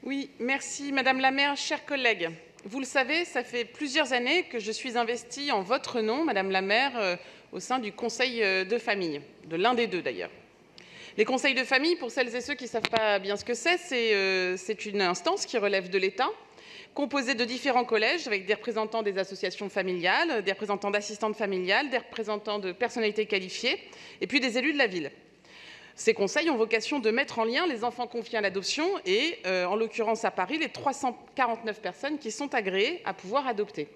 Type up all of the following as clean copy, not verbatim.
Oui, merci Madame la maire, chers collègues. Vous le savez, ça fait plusieurs années que je suis investie en votre nom, Madame la maire, au sein du conseil de famille, de l'un des deux d'ailleurs. Les conseils de famille, pour celles et ceux qui ne savent pas bien ce que c'est une instance qui relève de l'État, composée de différents collèges avec des représentants des associations familiales, des représentants d'assistantes familiales, des représentants de personnalités qualifiées et puis des élus de la ville. Ces conseils ont vocation de mettre en lien les enfants confiés à l'adoption et, en l'occurrence à Paris, les 349 personnes qui sont agréées à pouvoir adopter.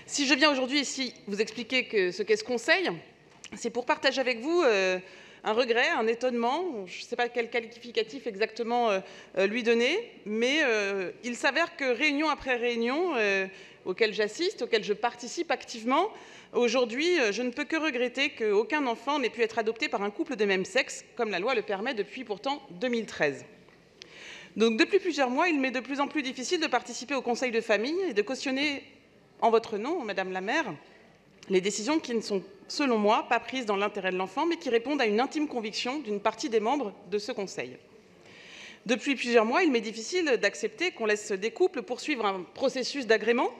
Si je viens aujourd'hui ici vous expliquer ce qu'est ce conseil, c'est pour partager avec vous un regret, un étonnement, je ne sais pas quel qualificatif exactement lui donner, mais il s'avère que réunion après réunion auxquelles j'assiste, auxquelles je participe activement, aujourd'hui, je ne peux que regretter qu'aucun enfant n'ait pu être adopté par un couple de même sexe, comme la loi le permet depuis pourtant 2013. Donc depuis plusieurs mois, il m'est de plus en plus difficile de participer au conseil de famille et de cautionner en votre nom, Madame la maire, les décisions qui ne sont, selon moi, pas prises dans l'intérêt de l'enfant, mais qui répondent à une intime conviction d'une partie des membres de ce conseil. Depuis plusieurs mois, il m'est difficile d'accepter qu'on laisse des couples poursuivre un processus d'agrément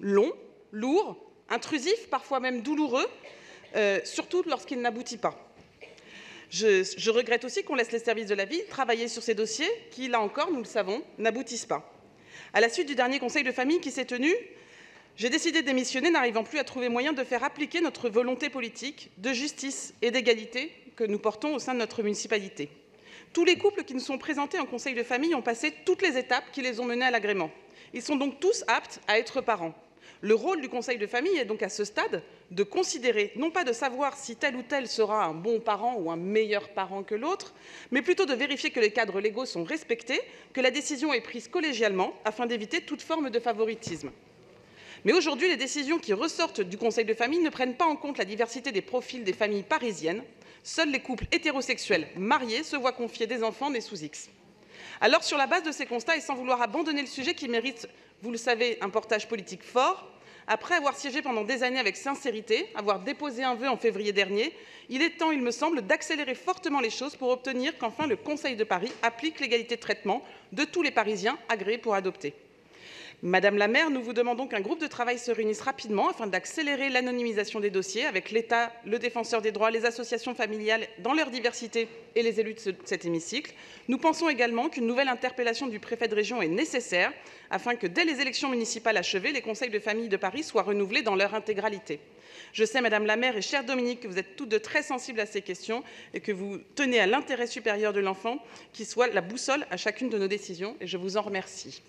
long, lourd, intrusif, parfois même douloureux, surtout lorsqu'il n'aboutit pas. Je regrette aussi qu'on laisse les services de la ville travailler sur ces dossiers qui, là encore, nous le savons, n'aboutissent pas. À la suite du dernier conseil de famille qui s'est tenu, j'ai décidé de démissionner, n'arrivant plus à trouver moyen de faire appliquer notre volonté politique de justice et d'égalité que nous portons au sein de notre municipalité. Tous les couples qui nous sont présentés en conseil de famille ont passé toutes les étapes qui les ont menés à l'agrément. Ils sont donc tous aptes à être parents. Le rôle du conseil de famille est donc à ce stade de considérer, non pas de savoir si tel ou tel sera un bon parent ou un meilleur parent que l'autre, mais plutôt de vérifier que les cadres légaux sont respectés, que la décision est prise collégialement afin d'éviter toute forme de favoritisme. Mais aujourd'hui, les décisions qui ressortent du conseil de famille ne prennent pas en compte la diversité des profils des familles parisiennes. Seuls les couples hétérosexuels mariés se voient confier des enfants nés sous X. Alors, sur la base de ces constats et sans vouloir abandonner le sujet qui mérite, vous le savez, un portage politique fort, après avoir siégé pendant des années avec sincérité, avoir déposé un vœu en février dernier, il est temps, il me semble, d'accélérer fortement les choses pour obtenir qu'enfin le Conseil de Paris applique l'égalité de traitement de tous les Parisiens agréés pour adopter. Madame la maire, nous vous demandons qu'un groupe de travail se réunisse rapidement afin d'accélérer l'anonymisation des dossiers avec l'État, le défenseur des droits, les associations familiales dans leur diversité et les élus de cet hémicycle. Nous pensons également qu'une nouvelle interpellation du préfet de région est nécessaire afin que dès les élections municipales achevées, les conseils de famille de Paris soient renouvelés dans leur intégralité. Je sais, Madame la maire et chère Dominique, que vous êtes toutes deux très sensibles à ces questions et que vous tenez à l'intérêt supérieur de l'enfant qui soit la boussole à chacune de nos décisions et je vous en remercie.